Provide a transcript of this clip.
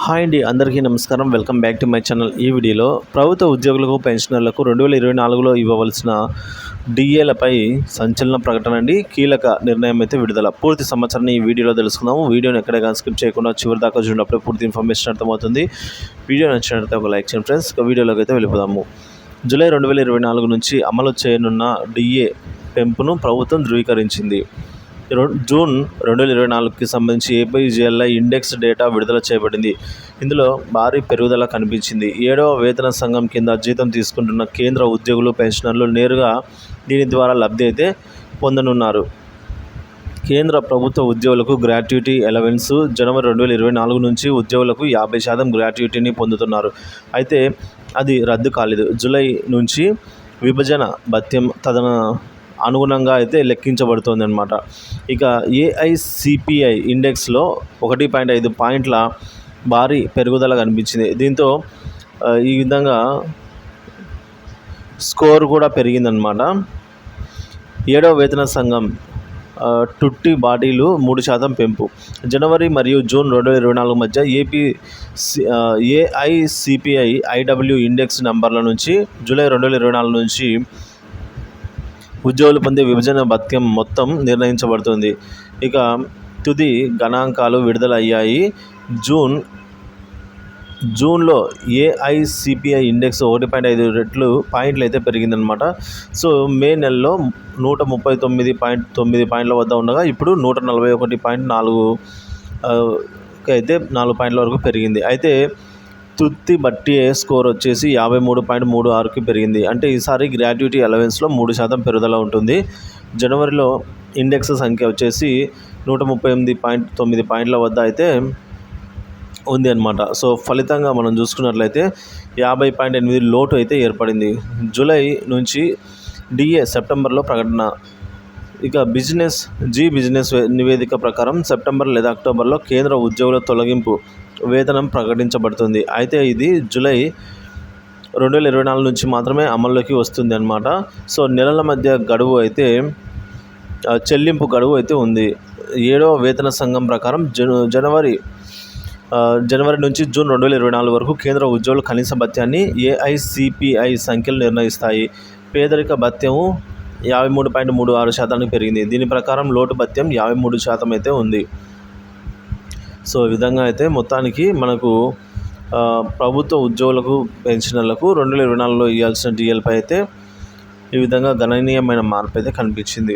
Hi అండి, అందరికీ నమస్కారం. Welcome back to my channel. ఈ వీడియోలో ప్రభుత్వ ఉద్యోగులకు, పెన్షనర్లకు 2024లో ఇవ్వవలసిన డిఏలపై సంచలన ప్రకటన అండి. కీలక నిర్ణయం అయితే విడుదల. పూర్తి సమాచారాన్ని ఈ వీడియోలో తెలుసుకుందాము. వీడియోని ఎక్కడైనా స్కిప్ చేయకుండా చివరి దాకా చూసినప్పుడు పూర్తి ఇన్ఫర్మేషన్ అర్థమవుతుంది. వీడియో నచ్చినట్లయితే ఒక లైక్ చేయండి ఫ్రెండ్స్. వీడియోలోకి అయితే వెళ్ళిపోదాము. జూలై 2024 నుంచి అమలు చేయనున్న డిఏ పెంపును ప్రభుత్వం ధృవీకరించింది. జూన్ 2024కి సంబంధించి ఏపీజీఎల్ఐ ఇండెక్స్ డేటా విడుదల చేయబడింది. ఇందులో భారీ పెరుగుదల కనిపించింది. 7వ వేతన సంఘం కింద జీతం తీసుకుంటున్న కేంద్ర ఉద్యోగులు, పెన్షనర్లు నేరుగా దీని ద్వారా లబ్ధి అయితే పొందనున్నారు. కేంద్ర ప్రభుత్వ ఉద్యోగులకు గ్రాట్యుటీ అలవెన్స్ జనవరి 2024 నుంచి ఉద్యోగులకు 50% గ్రాట్యుటీని పొందుతున్నారు. అయితే అది రద్దు కాలేదు. జూలై నుంచి విభజన భత్యం అనుగుణంగా అయితే లెక్కించబడుతుంది అన్నమాట. ఇక ఏఐసిపిఐ ఇండెక్స్లో 1.5 పాయింట్ల భారీ పెరుగుదల కనిపించింది. దీంతో ఈ విధంగా స్కోర్ కూడా పెరిగిందనమాట. 7వ వేతన సంఘం టుట్టి బాడీలు 3% పెంపు. జనవరి మరియు జూన్ 2024 మధ్య ఏఐసిపిఐ ఐడబ్ల్యూ ఇండెక్స్ నంబర్ల నుంచి జూలై 2024 నుంచి ఉద్యోగులు పొందే విభజన భత్యం మొత్తం నిర్ణయించబడుతుంది. ఇక తుది గణాంకాలు విడుదల అయ్యాయి. జూన్లో ఏఐసిపిఐ ఇండెక్స్ 1.5 పాయింట్లు అయితే పెరిగిందనమాట. సో మే నెలలో 139.9 పాయింట్ల వద్ద ఉండగా ఇప్పుడు 141.4 అయితే 4 పాయింట్ల వరకు పెరిగింది. అయితే తుత్తి బట్టి స్కోర్ వచ్చేసి 53.36కి పెరిగింది. అంటే ఈసారి గ్రాట్యుటీ అలవెన్స్లో 3% పెరుగుదల ఉంటుంది. జనవరిలో ఇండెక్స్ సంఖ్య వచ్చేసి 138.9 పాయింట్ల వద్ద అయితే ఉంది అనమాట. సో ఫలితంగా మనం చూసుకున్నట్లయితే 50.8 లోటు అయితే ఏర్పడింది. జూలై నుంచి డిఏ సెప్టెంబర్లో ప్రకటన. ఇక బిజినెస్ నివేదిక ప్రకారం సెప్టెంబర్ లేదా అక్టోబర్లో కేంద్ర ఉద్యోగుల తొలగింపు వేతనం ప్రకటించబడుతుంది. అయితే ఇది జూలై 2024 నుంచి మాత్రమే అమల్లోకి వస్తుంది అన్నమాట. సో నెలల మధ్య గడువు అయితే చెల్లింపు గడువు అయితే ఉంది. 7వ వేతన సంఘం ప్రకారం జనవరి నుంచి జూన్ 2024 వరకు కేంద్ర ఉద్యోగుల కనీస భత్యాన్ని ఏఐసిపిఐ సంఖ్యలు నిర్ణయిస్తాయి. పేదరిక భత్యము 53.36% పెరిగింది. దీని ప్రకారం లోటు భత్యం 53% అయితే ఉంది. సో ఈ విధంగా అయితే మొత్తానికి మనకు ప్రభుత్వ ఉద్యోగులకు, పెన్షనర్లకు 2024లో ఇవ్వాల్సిన డిఎల్పై అయితే ఈ విధంగా గణనీయమైన మార్పు అయితే కనిపించింది.